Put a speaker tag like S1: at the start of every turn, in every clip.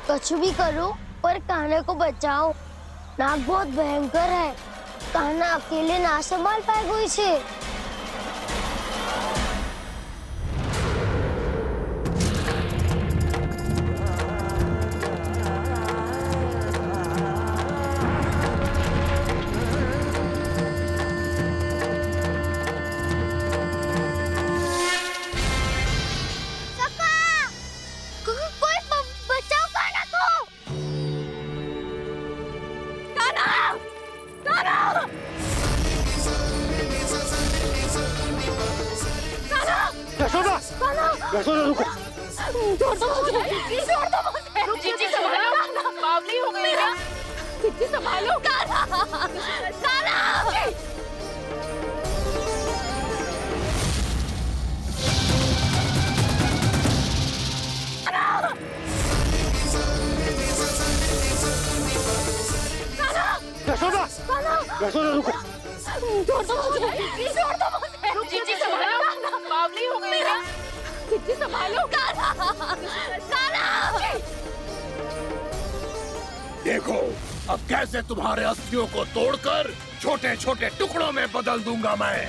S1: कुछ भी करो पर कान्हा को बचाओ। नाग बहुत भयंकर है। कान्हा अकेले ना संभाल पाएगा इसे।
S2: यशोदा रुको।
S1: छोड़ दो मुझे, छोड़ दो मुझे।
S3: जीजी संभालो, बावली हो गई क्या? जीजी संभालो।
S1: कान्हा, कान्हा।
S2: यशोदा, यशोदा रुको।
S1: छोड़ दो मुझे, छोड़ दो मुझे।
S3: जीजी संभालो, बावली हो गई क्या? जीजी संभालो।
S4: देखो अब कैसे तुम्हारे अस्थियों को तोड़कर छोटे छोटे टुकड़ों में बदल दूंगा मैं।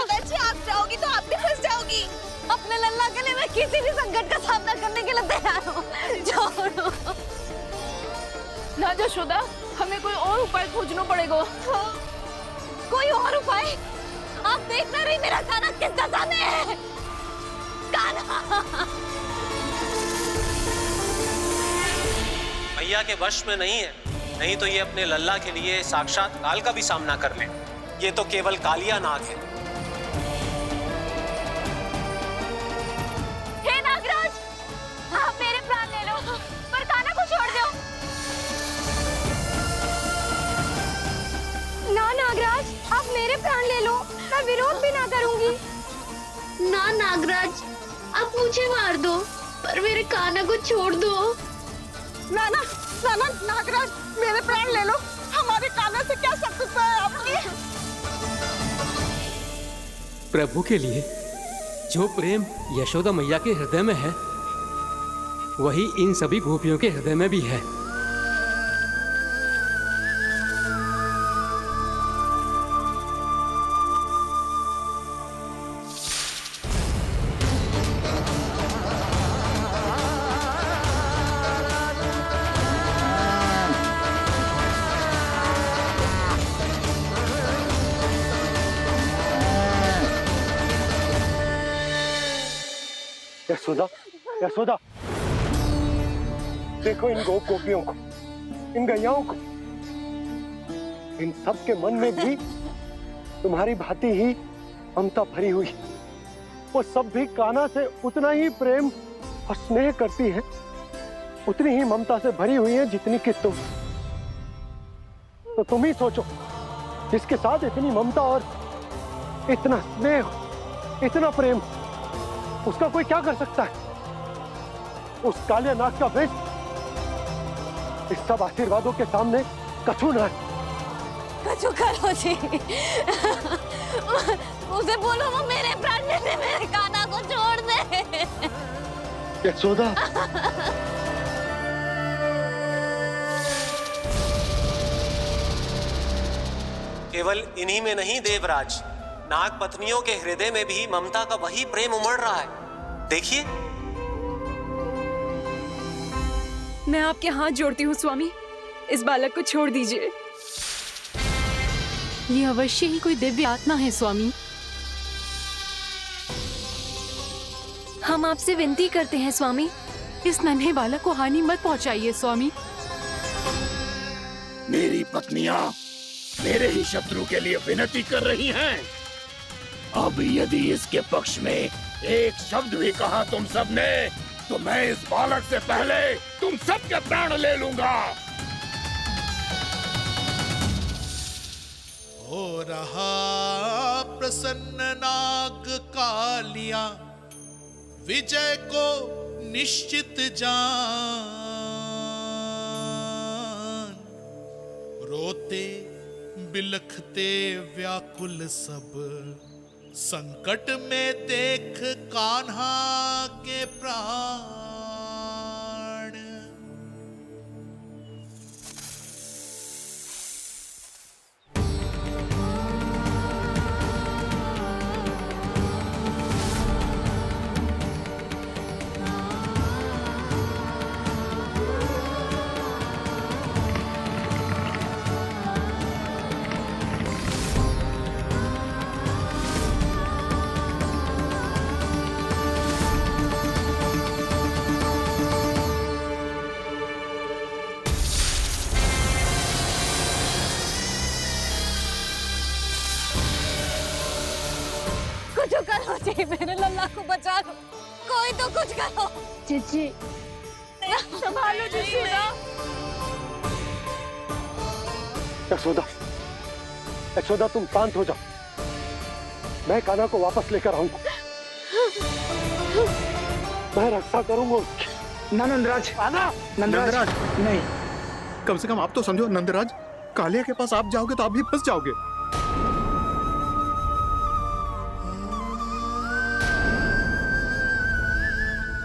S1: अगर आप जाओगी तो आप भी फंस जाओगी। अपने लल्ला के लिए मैं किसी भी संकट का सामना करने के लिए तैयार हूँ। छोड़ो
S3: ना यशोदा, हमें कोई और उपाय खोजना पड़ेगा।
S1: कोई और उपाय? आप देख ना रही मेरा कान्हा किस दशा में है। कान्हा
S5: मैया के वश में नहीं है, नहीं तो ये अपने लल्ला के लिए साक्षात काल का भी सामना कर ले। ये तो केवल कालिया नाग है।
S1: हे नागराज, आप मेरे प्राण ले लो पर कान्हा को छोड़ दो। ना नागराज, आप मेरे प्राण ले लो, मैं विरोध भी ना करूंगी।
S6: ना नागराज, आप मुझे मार दो पर मेरे कान्हा को छोड़ दो।
S3: ना ना ना ना नागराज, मेरे प्राण ले लो। हमारे कान्हा से क्या शत्रुता है आपकी?
S7: प्रभु के लिए जो प्रेम यशोदा मैया के हृदय में है, वही इन सभी गोपियों के हृदय में भी है।
S2: यशोदा, यशोदा, देखो इन गोपियों को, इन गैयाओं को। इन सब के मन में भी तुम्हारी भांति ही ममता भरी हुई। वो सब भी कान्हा से उतना ही प्रेम और स्नेह करती हैं, उतनी ही ममता से भरी हुई है जितनी कि तुम। तो तुम ही सोचो, जिसके साथ इतनी ममता और इतना स्नेह, इतना प्रेम, उसका कोई क्या कर सकता है? उस कालिया नाग का वेश इस सब आशीर्वादों के सामने कछु ना है।
S1: कछु करो जी। उसे बोलो वो मेरे प्राण ले ले, मेरे कान्हा को छोड़ दे।
S2: यशोदा,
S5: केवल इन्हीं में नहीं देवराज, नाग पत्नियों के हृदय में भी ममता का वही प्रेम उमड़ रहा है। देखिए।
S3: मैं आपके हाथ जोड़ती हूँ स्वामी, इस बालक को छोड़ दीजिए। ये अवश्य ही कोई दिव्य आत्मा है स्वामी। हम आपसे विनती करते हैं स्वामी, इस नन्हे बालक को हानि मत पहुंचाइए स्वामी।
S4: मेरी पत्नियां मेरे ही शत्रु के लिए विनती कर रही हैं। अब यदि इसके पक्ष में एक शब्द भी कहा तुम सबने, तो मैं इस बालक से पहले तुम सबके प्राण ले लूंगा।
S8: हो रहा प्रसन्न नाग कालिया, विजय को निश्चित जान। रोते बिलखते व्याकुल सब संकट में देख कान्हा के प्राण।
S1: कुछ करो जी, मेरे लल्ला को बचा लो, कोई तो कुछ करो।
S6: जीजी
S1: संभालो यशोदा।
S2: यशोदा, यशोदा तुम शांत हो जाओ, मैं कान्हा को वापस लेकर आऊंगा, मैं रक्षा करूंगा उसकी।
S9: ना नंदराज, नंदराज नहीं,
S10: कम से कम आप तो समझो नंदराज, कालिया के पास आप जाओगे तो आप भी फंस जाओगे।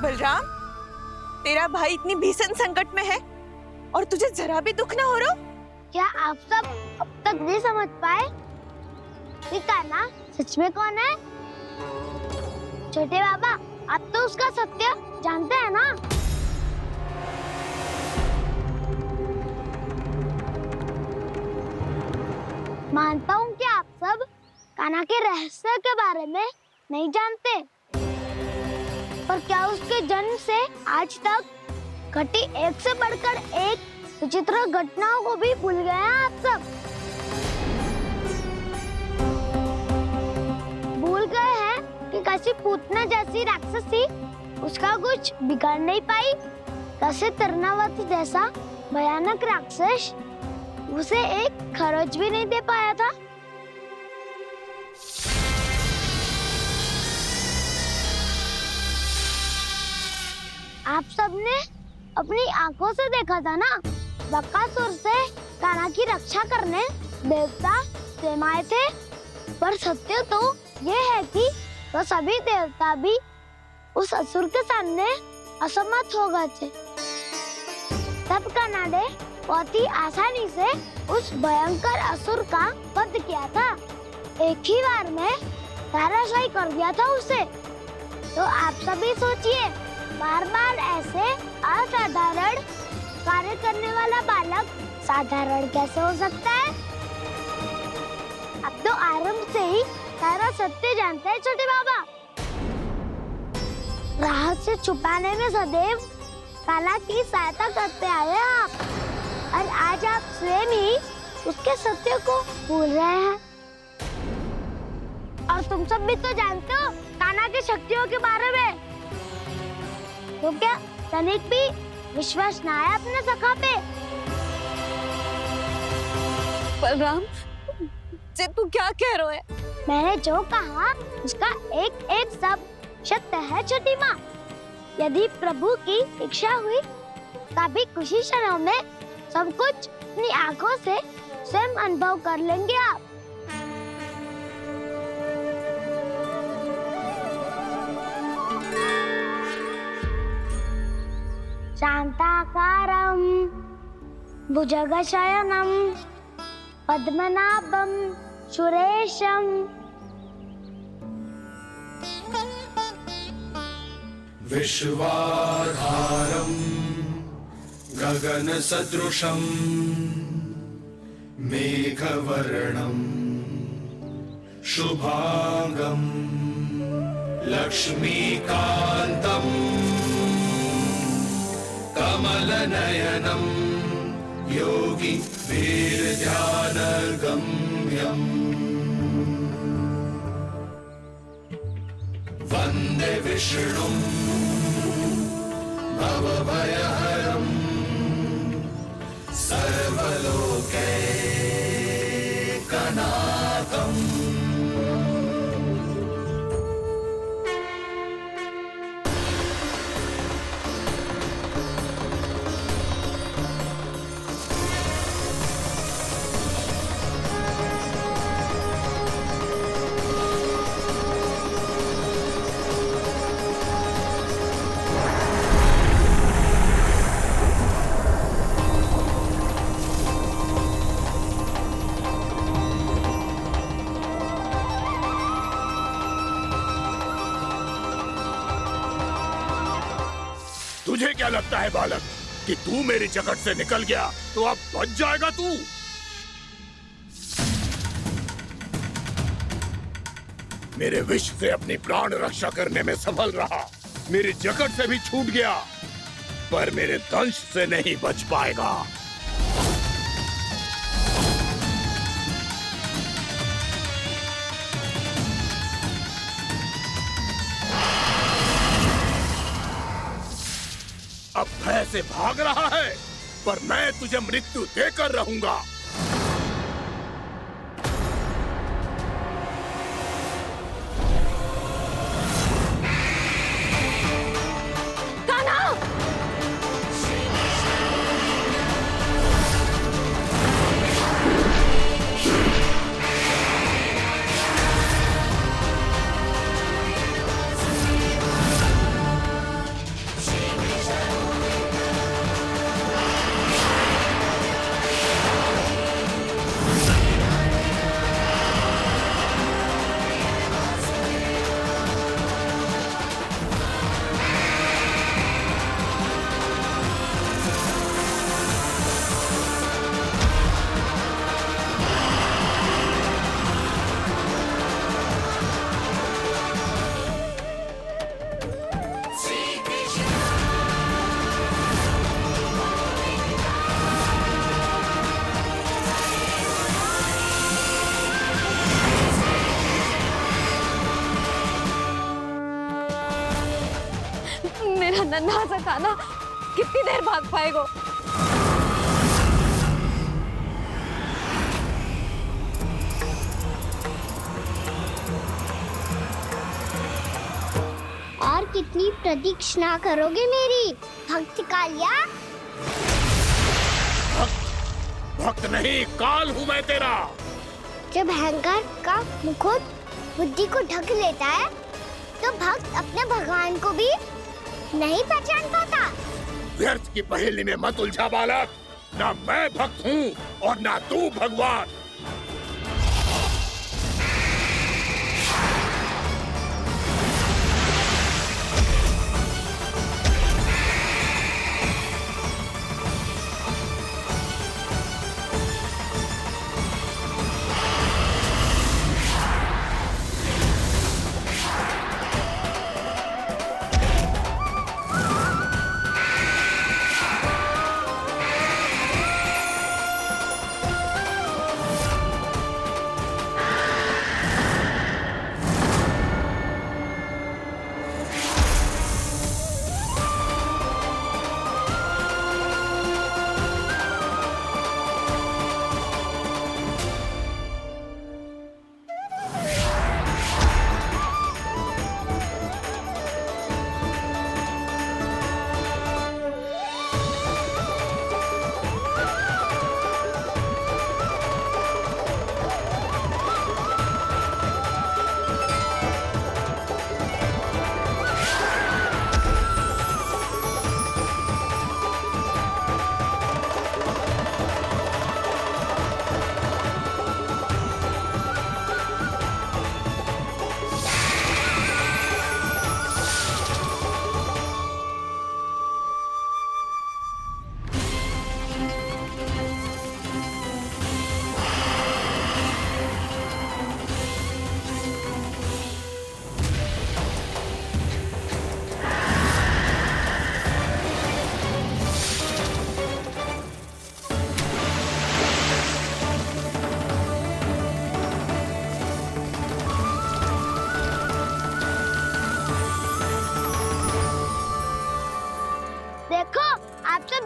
S1: बलराम, तेरा भाई इतनी भीषण संकट में है और तुझे जरा भी दुख ना हो रहा?
S6: क्या आप सब अब तक नहीं समझ पाए कि कान्हा सच में कौन है? छोटे बाबा, आप तो उसका सत्य जानते हैं ना? मानता हूँ कि आप सब कान्हा के रहस्य के बारे में नहीं जानते, पर क्या उसके जन्म से आज तक घटी एक से बढ़कर एक विचित्र घटनाओं को भी भूल गए हैं आप सब? भूल गए हैं कि कैसी पूतना जैसी राक्षसी उसका कुछ बिगाड़ नहीं पाई, कैसे तरनावती जैसा भयानक राक्षस उसे एक खरोच भी नहीं दे पाया था। आप सबने अपनी आंखों से देखा था ना, बकासुर से कान्हा की रक्षा करने देवता स्वयं आए थे, पर सत्य तो ये है कि वह सभी देवता भी उस असुर के सामने असमर्थ हो गए थे। तब कान्हा ने बहुत ही आसानी से उस भयंकर असुर का वध किया था, एक ही बार में धराशायी कर दिया था उसे। तो आप सभी सोचिए, बार बार ऐसे असाधारण कार्य करने वाला बालक साधारण कैसे हो सकता है? अब तो आरंभ से ही सारा सत्य जानते हैं छोटे बाबा। रहस्य छुपाने में सदैव कान्हा की सहायता करते आए हैं आप, और आज आप स्वयं ही उसके सत्य को भूल रहे हैं। और तुम सब भी तो जानते हो कान्हा की शक्तियों के बारे में, तो क्या तनिक भी विश्वास ना है अपने सखा पे?
S1: बलराम, जे तू क्या कह रहा है?
S6: मैंने जो कहा उसका एक एक शब्द सत्य है छोटी माँ। यदि प्रभु की इच्छा हुई तभी कुछ ही क्षणों में सब कुछ अपनी आंखों से स्वयं अनुभव कर लेंगे आप। शांताकारं भुजगशयनं पद्मनाभं सुरेशं
S4: विश्वाधारं गगनसदृशं मेघवर्णं शुभांगं लक्ष्मीकान्तं कमलनयनं योगी वीरध्यानगम्यम् वन्दे विष्णुं भवभयहरं सर्वलोकैकनाथम्। तुझे क्या लगता है बालक कि तू मेरी जगत से निकल गया तो अब बच जाएगा तू? मेरे विष से अपनी प्राण रक्षा करने में सफल रहा, मेरी जगत से भी छूट गया, पर मेरे दंश से नहीं बच पाएगा। अब भय से भाग रहा है, पर मैं तुझे मृत्यु देकर रहूंगा।
S1: मेरा नन्हा सा कान्हा कितनी देर भाग पाएगा?
S6: और कितनी प्रतीक्षा करोगे मेरी भक्त कालिया?
S4: भक्त नहीं, काल हूँ मैं तेरा।
S6: जब अहंकार का मुकुट बुद्धि को ढक लेता है तो भक्त अपने भगवान को भी नहीं पहचान पाता।
S4: व्यर्थ की पहेली में मत उलझा बालक, ना मैं भक्त हूँ और ना तू भगवान।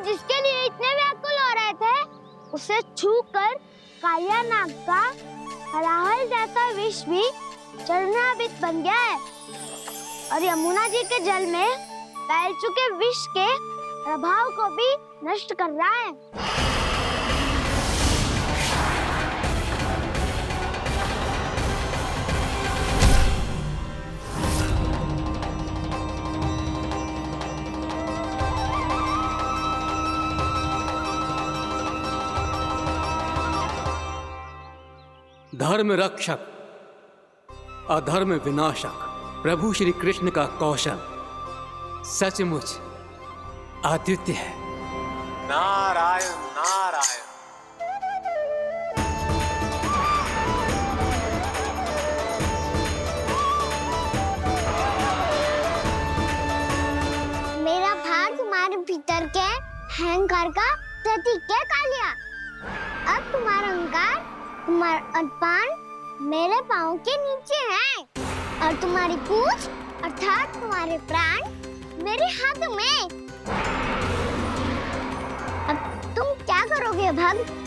S6: जिसके लिए इतने व्याकुल हो रहे थे, उसे छूकर कालिया नाग का हलाहल जैसा विष भी चरणामृत बन गया है और यमुना जी के जल में फैल चुके विष के प्रभाव को भी नष्ट कर रहा है।
S7: धर्म रक्षक अधर्म विनाशक प्रभु श्री कृष्ण का कौशल सचमुच अद्वितीय है।
S5: नारायण नारायण।
S6: मेरा भार तुम्हारे भीतर के अहंकार का प्रतीक है कालिया। अब तुम्हारा अहंकार, तुम्हारा अभिमान मेरे पाँव के नीचे है और तुम्हारी पूंछ अर्थात तुम्हारे प्राण मेरे हाथ में। अब तुम क्या करोगे भक्त?